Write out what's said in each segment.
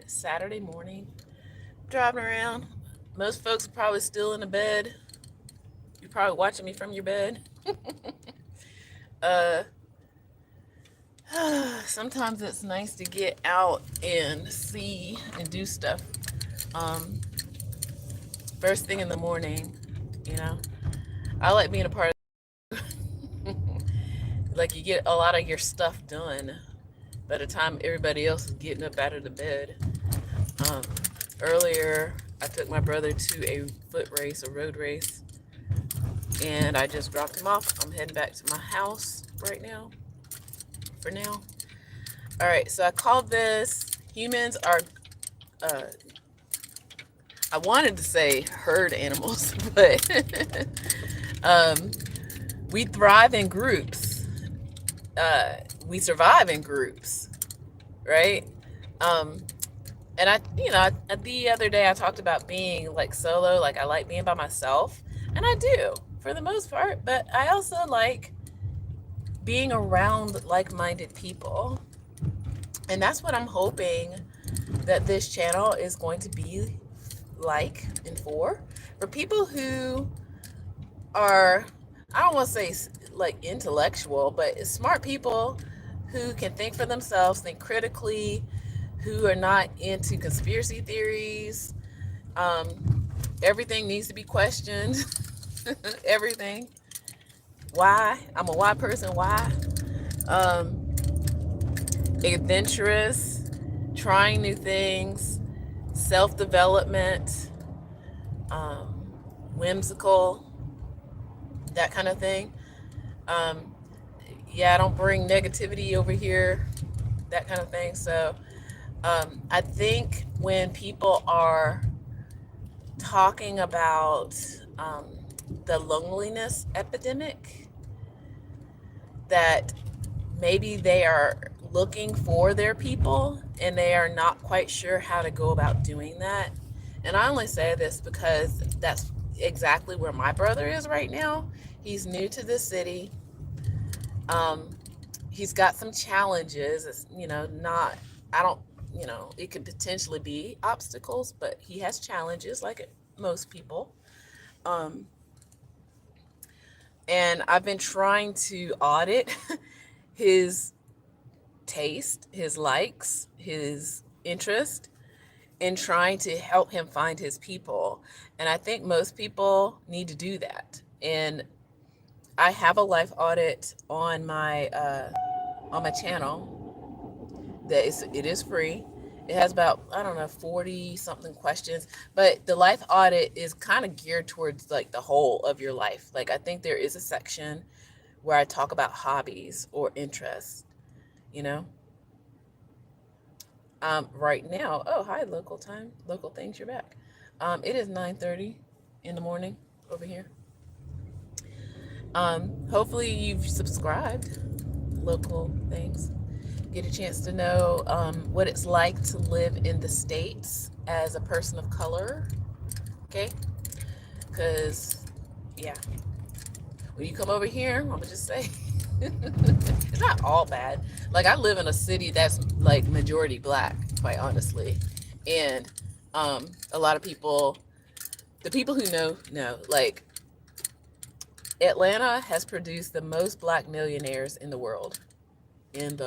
Saturday morning, driving around. Most folks are probably still in the bed. You're probably watching me from your bed. uh, Sometimes it's nice to get out and see and do stuff. Um, First thing in the morning, you know. I like being a part of like you get a lot of your stuff done by the time everybody else is getting up out of the bed. Um, Earlier, I took my brother to a foot race, a road race, and I just dropped him off. I'm heading back to my house right now, for now. All right, so I called this humans are, uh, I wanted to say herd animals, but um, we thrive in groups. We survive in groups, right? Um, and the other day I talked about being like solo, like I like being by myself, and I do for the most part, but I also like being around like-minded people. And that's what I'm hoping that this channel is going to be like and for people who are, I don't want to say like intellectual, but smart people who can think for themselves, think critically, who are not into conspiracy theories. Everything needs to be questioned. Everything. Why? I'm a why person. Why? Um, Adventurous, trying new things, self-development, um, whimsical, that kind of thing. Um, yeah, I don't bring negativity over here, that kind of thing. So I think when people are talking about the loneliness epidemic, that maybe they are looking for their people and they are not quite sure how to go about doing that. And I only say this because that's exactly where my brother is right now. He's new to this city. Um, he's got some challenges. It's, not, I don't, it could potentially be obstacles, but he has challenges like most people. Um, and I've been trying to audit his taste, his likes, his interest, in trying to help him find his people. And I think most people need to do that. And I have a life audit on my channel that it is free. It has about, I don't know, 40 something questions, but the life audit is kind of geared towards like the whole of your life. Like I think there is a section where I talk about hobbies or interests, you know. Right now, oh, hi, local time, local things, you're back. It is 9:30 in the morning over here. Hopefully you've subscribed, local things. Get a chance to know what it's like to live in the States as a person of color, okay? Because, yeah, when you come over here, I'm gonna just say, it's not all bad. Like I live in a city that's like majority black, quite honestly, and a lot of people, the people who know, like Atlanta has produced the most black millionaires in the world, and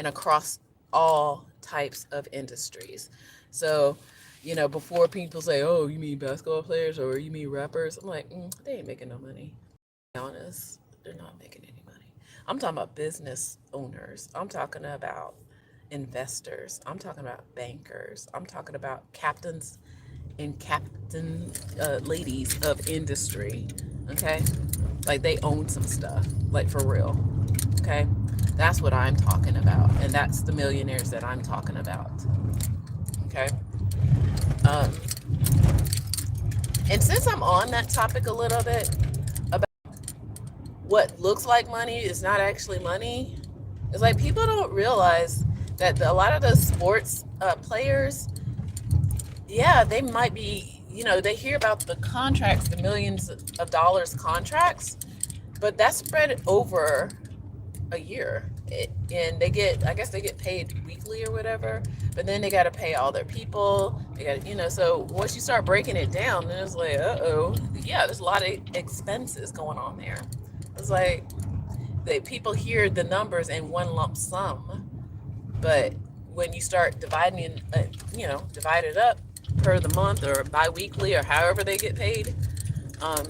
across all types of industries. So, before people say, "Oh, you mean basketball players or you mean rappers?" I'm like, they ain't making no money. To be honest, they're not making any money. I'm talking about business owners. I'm talking about investors. I'm talking about bankers. I'm talking about captains and ladies of industry. Okay, like they own some stuff, like for real. Okay, that's what I'm talking about, and that's the millionaires that I'm talking about. Okay, um, and since I'm on that topic a little bit about what looks like money is not actually money, it's like people don't realize that a lot of those sports players, yeah, they might be, they hear about the contracts, the millions of dollars contracts, but that's spread over a year. and they get, I guess they get paid weekly or whatever, but then they got to pay all their people. They got, so once you start breaking it down, then it's like, yeah, there's a lot of expenses going on there. It's like people hear the numbers in one lump sum, but when you start dividing, divide it up per the month or bi-weekly or however they get paid, um,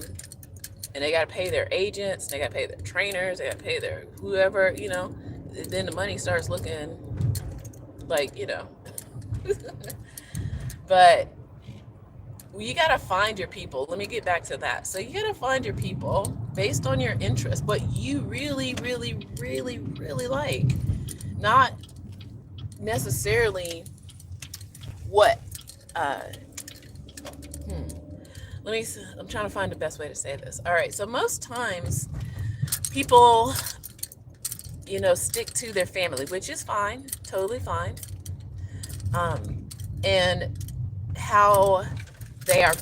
and they got to pay their agents, they got to pay their trainers, they got to pay their whoever, then the money starts looking like, but you got to find your people. Let me get back to that. So you got to find your people based on your interest, what you really, really, really, really like. Not necessarily what, uh, I'm trying to find the best way to say this. All right. So most times people, stick to their family, which is fine, totally fine. And how they are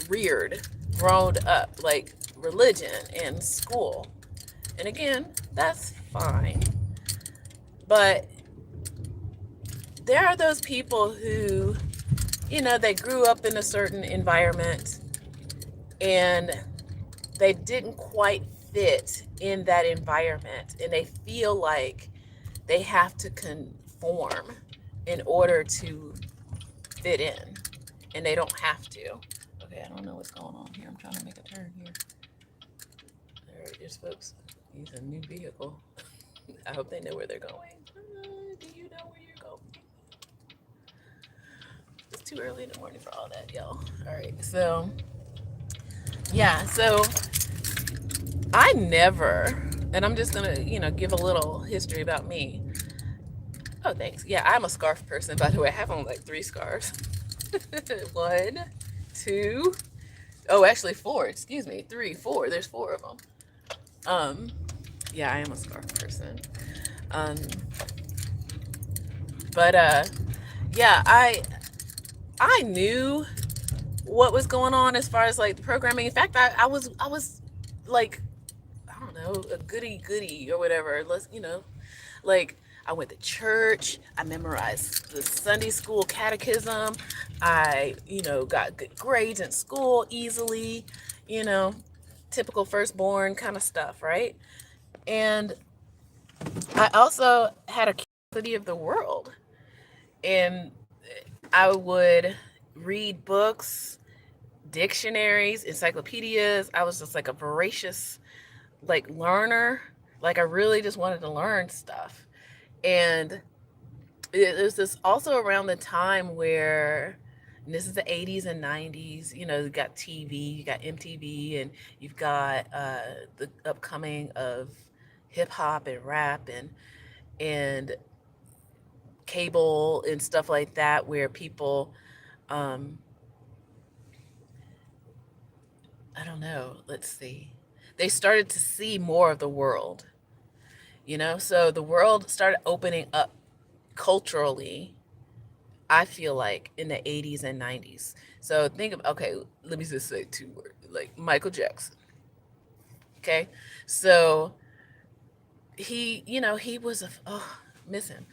reared, grown up, like religion and school. And again, that's fine. But there are those people who, they grew up in a certain environment and they didn't quite fit in that environment, and they feel like they have to conform in order to fit in, and they don't have to. Okay, I don't know what's going on here. I'm trying to make a turn here. All right, there's folks using a new vehicle. I hope they know where they're going. Do you know where you're going? It's too early in the morning for all that, y'all. All right, so yeah, so I never, and I'm just gonna, give a little history about me. Oh, thanks. Yeah, I'm a scarf person, by the way. I have on like 3 scarves. 1, 2, oh, actually 4. Excuse me, 3, 4. There's 4 of them. Yeah, I am a scarf person. Um, but yeah, I knew what was going on as far as like the programming. In fact, I was like, I don't know, a goody or whatever. Let's, like I went to church. I memorized the Sunday school catechism. I, got good grades in school easily, typical firstborn kind of stuff, right? And I also had a curiosity of the world. And I would read books, dictionaries, encyclopedias. I was just like a voracious like learner. Like I really just wanted to learn stuff. And it was this also around the time where, and this is the 80s and 90s, you got TV, you got MTV, and you've got the upcoming of hip hop and rap and cable and stuff like that, where people, um, I don't know, let's see, they started to see more of the world, so the world started opening up culturally, I feel like, in the 80s and 90s. So think of, okay, let me just say 2 words, like Michael Jackson. Okay. So he was miss him.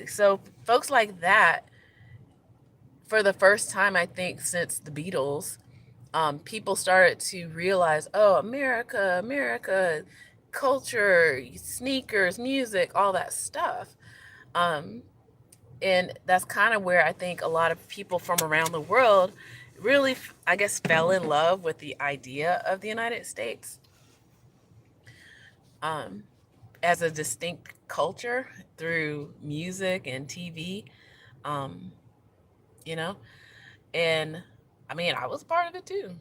So folks like that, for the first time, I think, since the Beatles, people started to realize, oh, America, culture, sneakers, music, all that stuff. And that's kind of where I think a lot of people from around the world really, I guess, fell in love with the idea of the United States as a distinct culture through music and TV, um, you know, and I mean, I was part of it too,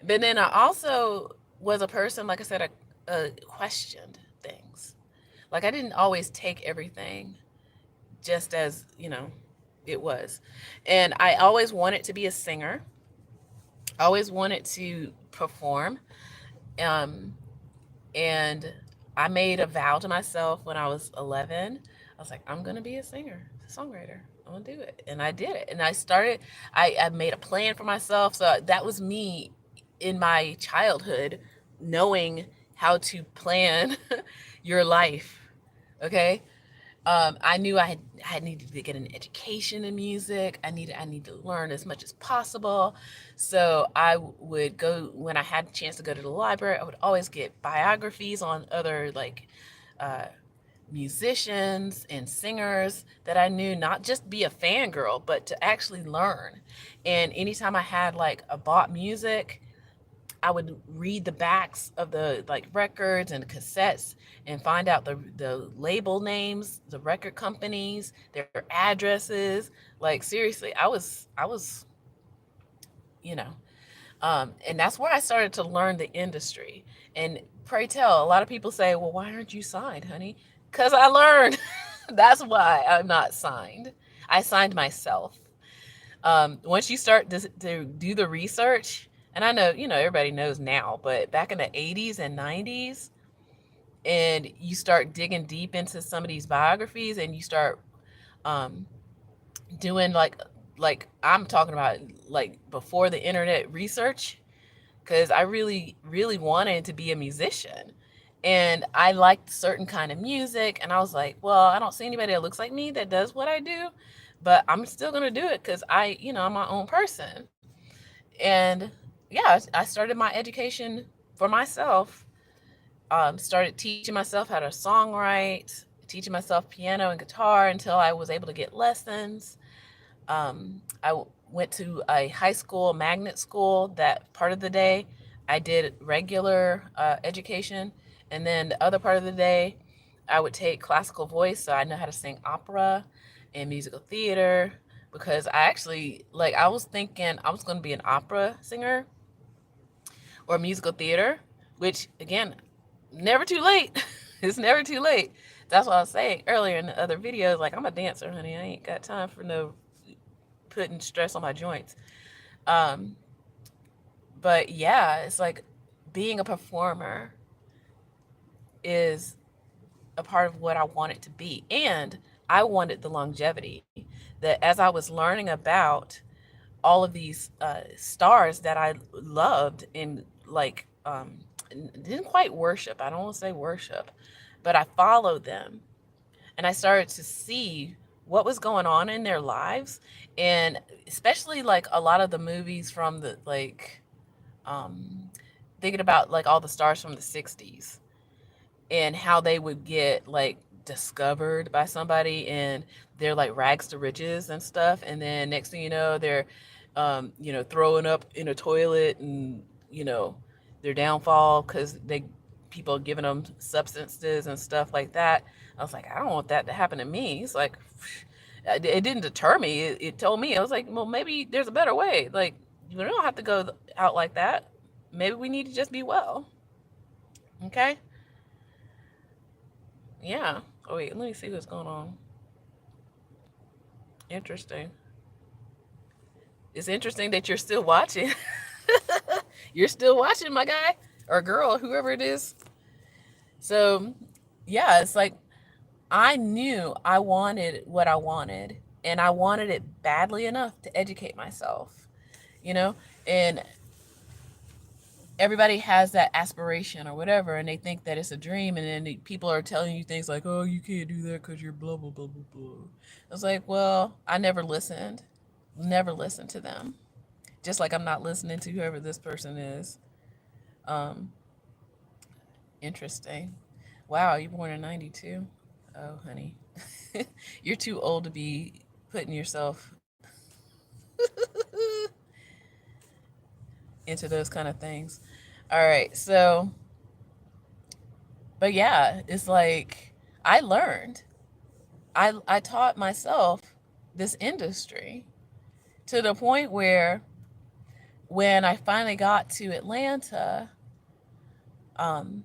But then I also was a person, like I said, I questioned things. Like I didn't always take everything just as, it was. And I always wanted to be a singer. I always wanted to perform. Um, and I made a vow to myself when I was 11. I was like, I'm going to be a singer, a songwriter. I'm going to do it. And I did it. And I made a plan for myself. So that was me in my childhood, knowing how to plan your life, Okay. I knew I needed to get an education in music. I need to learn as much as possible. So I would go when I had a chance to go to the library. I would always get biographies on other like uh, musicians and singers that I knew, not just be a fangirl, but to actually learn. And anytime I had like a bought music, I would read the backs of the like records and cassettes and find out the label names, the record companies, their addresses. Like seriously, I was you know, and that's where I started to learn the industry. And pray tell, a lot of people say, "Well, why aren't you signed, honey?" Because I learned. That's why I'm not signed. I signed myself. Once you start to do the research, and I know, everybody knows now, but back in the 80s and 90s, and you start digging deep into some of these biographies and you start um, doing like I'm talking about like before the internet research, because I really, really wanted to be a musician. And I liked certain kind of music, and I was like, well, I don't see anybody that looks like me that does what I do, but I'm still gonna do it because I'm my own person. And yeah, I started my education for myself. Started teaching myself how to songwrite, teaching myself piano and guitar until I was able to get lessons. I went to a high school magnet school that part of the day I did regular education, and then the other part of the day I would take classical voice, so I know how to sing opera and musical theater. Because I actually I was thinking I was going to be an opera singer or musical theater, which again, never too late. It's never too late. That's what I was saying earlier in the other videos. Like, I'm a dancer, honey. I ain't got time for no putting stress on my joints. Um, but yeah, it's like being a performer is a part of what I want it to be. And I wanted the longevity that as I was learning about all of these stars that I loved and didn't quite worship. I don't want to say worship, but I followed them and I started to see what was going on in their lives, and especially like a lot of the movies from the um, thinking about like all the stars from the '60s and how they would get like discovered by somebody and they're like rags to riches and stuff, and then next thing you know they're throwing up in a toilet, and their downfall because they people are giving them substances and stuff like that. I was like, I don't want that to happen to me. It's like it didn't deter me. It told me, I was like, well, maybe there's a better way. Like, you don't have to go out like that. Maybe we need to just be well. Okay. Yeah. Oh wait, let me see what's going on. Interesting. It's interesting that you're still watching. You're still watching, my guy or girl, whoever it is. So, yeah, it's like I knew I wanted what I wanted, and I wanted it badly enough to educate myself, you know? And everybody has that aspiration or whatever, and they think that it's a dream, and then people are telling you things like, oh, you can't do that because you're blah blah blah blah blah. I was like, well, I never listened to them, just like I'm not listening to whoever this person is. um Interesting. Wow, you born in 92? Oh honey. You're too old to be putting yourself into those kind of things. All right, so but yeah, it's like I learned. I taught myself this industry to the point where when I finally got to Atlanta, um,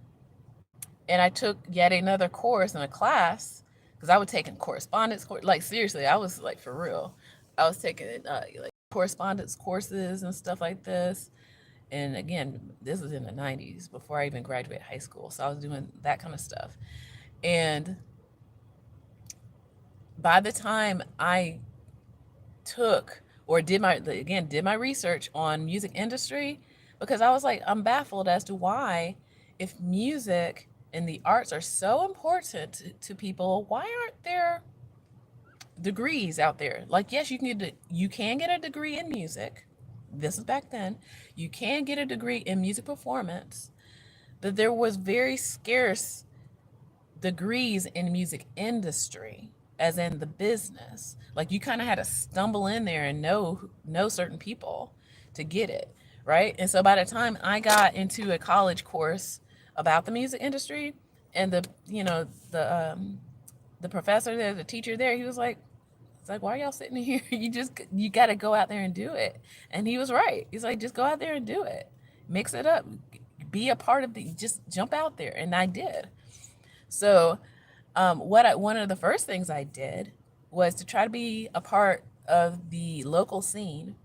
and I took yet another course in a class, because I was taking correspondence course. Like seriously, I was like for real. I was taking like correspondence courses and stuff like this. And again, this was in the '90s before I even graduated high school, so I was doing that kind of stuff. And by the time I took or did my research on music industry, because I was like, I'm baffled as to why, if music And the arts are so important to people. Why aren't there degrees out there? Like, yes, you can get a degree in music. This is back then. You can get a degree in music performance, but there was very scarce degrees in music industry, as in the business. Like, you kind of had to stumble in there and know certain people to get it, right? And so by the time I got into a college course about the music industry, and the professor there, the teacher there, he was like, it's like, why are y'all sitting here? You got to go out there and do it. And he was right. He's like, just go out there and do it. Mix it up. Be a part of the, just jump out there. And I did. So, one of the first things I did was to try to be a part of the local scene.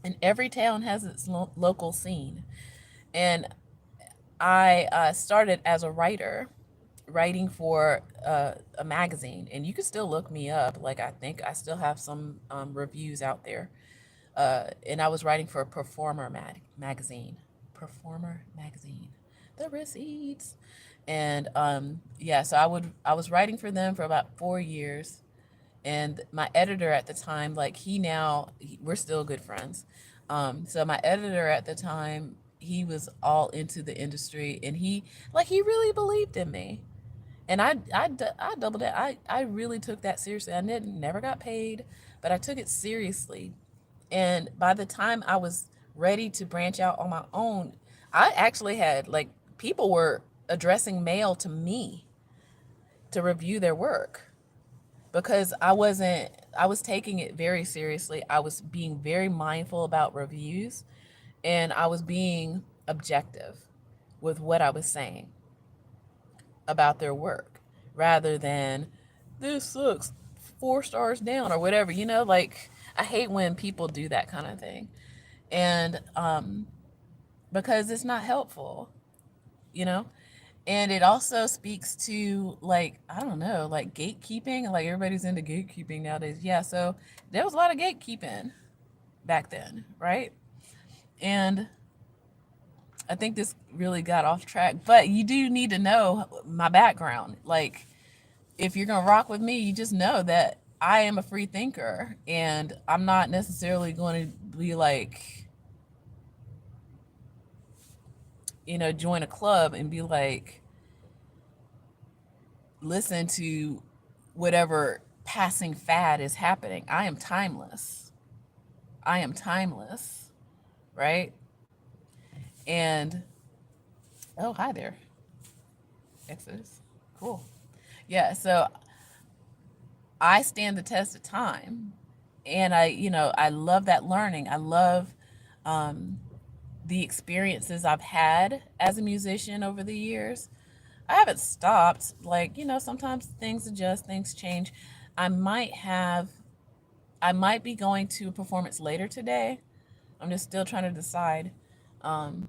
And every town has its local scene. And I started as a writer, writing for a magazine, and you can still look me up. Like, I think I still have some reviews out there. And I was writing for a magazine, Performer magazine, the receipts, and yeah. So I was writing for them for about 4 years, and my editor at the time, like, we're still good friends. So my editor at the time, he was all into the industry, and he really believed in me. And I doubled it. I really took that seriously. I never got paid, but I took it seriously. And by the time I was ready to branch out on my own, I actually had, like, people were addressing mail to me to review their work, because I was taking it very seriously. I was being very mindful about reviews, and I was being objective with what I was saying about their work, rather than, this sucks, 4 stars down, or whatever, like, I hate when people do that kind of thing. And because it's not helpful, you know and it also speaks to, like, I don't know, like, gatekeeping. Like, everybody's into gatekeeping nowadays. Yeah, so there was a lot of gatekeeping back then, right? And I think this really got off track, but you do need to know my background. Like, if you're gonna rock with me, you just know that I am a free thinker, and I'm not necessarily going to be like, join a club and be like, listen to whatever passing fad is happening. I am timeless. I am timeless, right? And oh, hi there, Exodus. Cool. Yeah, so I stand the test of time, and I love that learning. I love um, the experiences I've had as a musician over the years. I haven't stopped. Like, sometimes things adjust, things change. I might have, I might be going to a performance later today. I'm just still trying to decide um,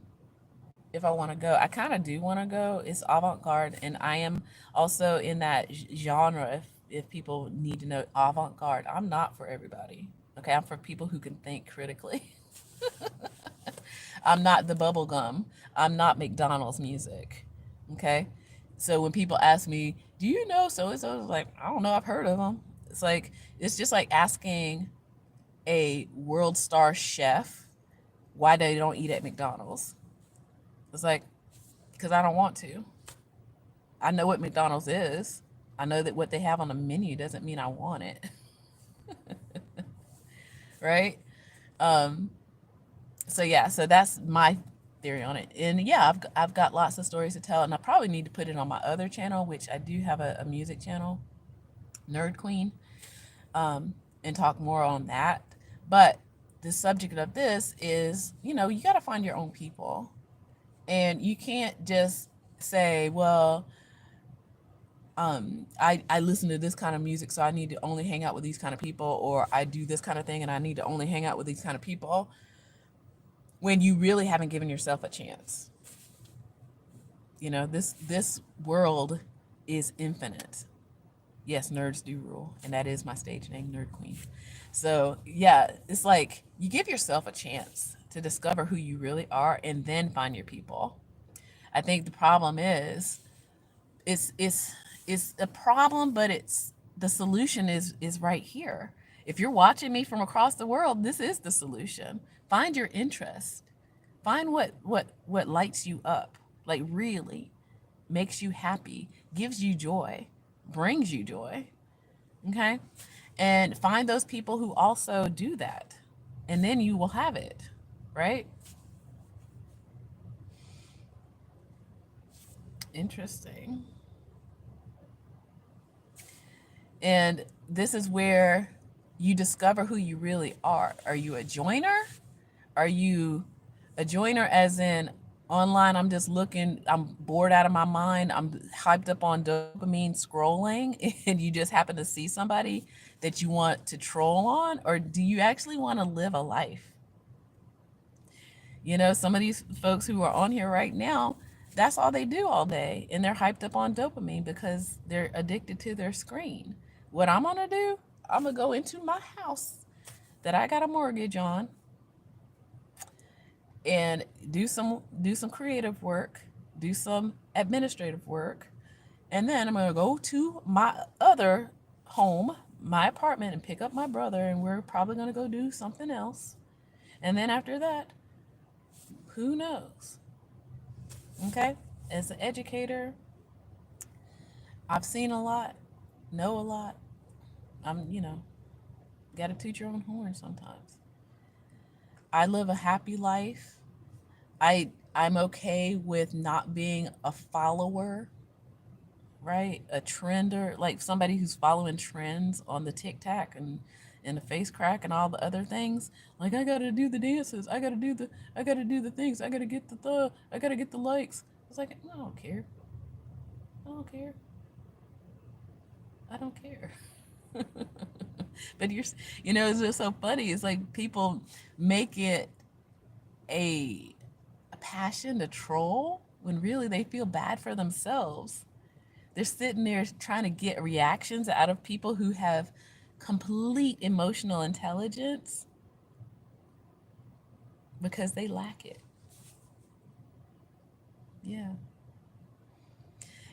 if I want to go. I kind of do want to go. It's avant-garde, and I am also in that genre. If people need to know, avant-garde. I'm not for everybody. Okay, I'm for people who can think critically. I'm not the bubble gum. I'm not McDonald's music. Okay, so when people ask me, "Do you know so and so?" It's like, I don't know. I've heard of them. It's just like asking a world star chef why they don't eat at McDonald's. It's like, because I don't want to. I know what McDonald's is. I know that what they have on the menu doesn't mean I want it. Right? Um, so yeah, so that's my theory on it. And yeah, I've got lots of stories to tell, and I probably need to put it on my other channel, which I do have a music channel, Nerd Queen, and talk more on that. But the subject of this is, you got to find your own people. And you can't just say, well, I listen to this kind of music, so I need to only hang out with these kind of people, or I do this kind of thing and I need to only hang out with these kind of people, when you really haven't given yourself a chance. This world is infinite. Yes, nerds do rule, and that is my stage name, Nerd Queen. So yeah, it's like, you give yourself a chance to discover who you really are, and then find your people. I think the problem is, It's a problem, but it's the solution is right here. If you're watching me from across the world, this is the solution. Find your interest. Find what lights you up, like really makes you happy, gives you joy, brings you joy. Okay? And find those people who also do that. And then you will have it, right? Interesting. And this is where you discover who you really are. Are you a joiner? Are you a joiner as in online? I'm just looking, I'm bored out of my mind. I'm hyped up on dopamine scrolling, and you just happen to see somebody that you want to troll on? Or do you actually want to live a life? You know, some of these folks who are on here right now, that's all they do all day. And they're hyped up on dopamine because they're addicted to their screen. What I'm going to do, I'm going to go into my house that I got a mortgage on and do some creative work, do some administrative work, and then I'm going to go to my other home, my apartment, and pick up my brother, and we're probably going to go do something else. And then after that, who knows? Okay? As an educator, I've seen a lot, know a lot. Got to toot your own horn sometimes. I live a happy life. I'm okay with not being a follower, right? A trender, like somebody who's following trends on the TikTok and the face crack and all the other things. Like I gotta do the dances, I gotta do the things, I gotta get the likes. It's like I don't care. I don't care. I don't care. But it's just so funny. It's like people make it a, a passion to troll when really they feel bad for themselves. They're sitting there trying to get reactions out of people who have complete emotional intelligence because they lack it. Yeah.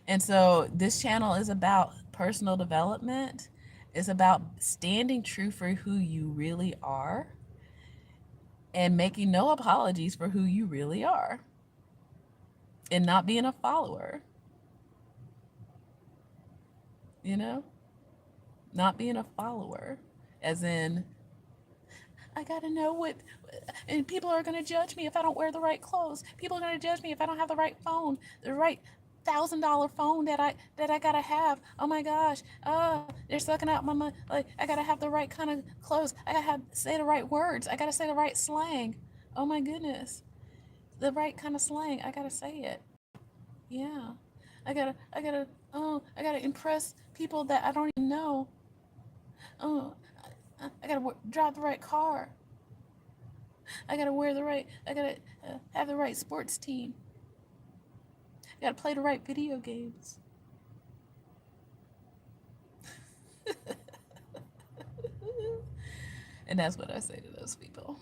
And so this channel is about personal development. It's about standing true for who you really are and making no apologies for who you really are and not being a follower, you know? Not being a follower, as in, I gotta know and people are gonna judge me if I don't wear the right clothes. People are gonna judge me if I don't have the right phone, the right $1,000 phone that I gotta have. Oh my gosh, they're sucking out my money. Like I gotta have the right kind of clothes. I gotta say the right words. I gotta say the right slang. Oh my goodness, the right kind of slang. I gotta say it. Yeah, I gotta impress people that I don't even know. Oh, I gotta drive the right car. I gotta wear the right. I gotta have the right sports team. I gotta play the right video games. And that's what I say to those people.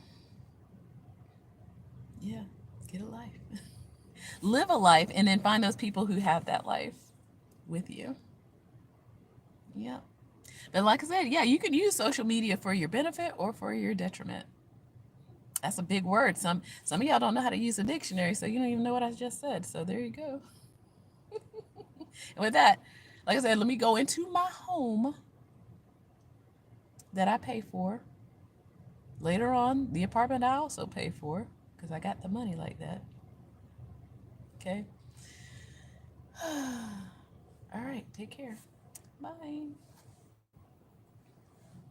Yeah, get a life. Live a life, and then find those people who have that life with you. Yeah. But like I said, yeah, you can use social media for your benefit or for your detriment. That's a big word. Some of y'all don't know how to use a dictionary, so you don't even know what I just said. So there you go. And with that, like I said, let me go into my home that I pay for. Later on, the apartment I also pay for because I got the money like that. Okay. All right. Take care. Bye.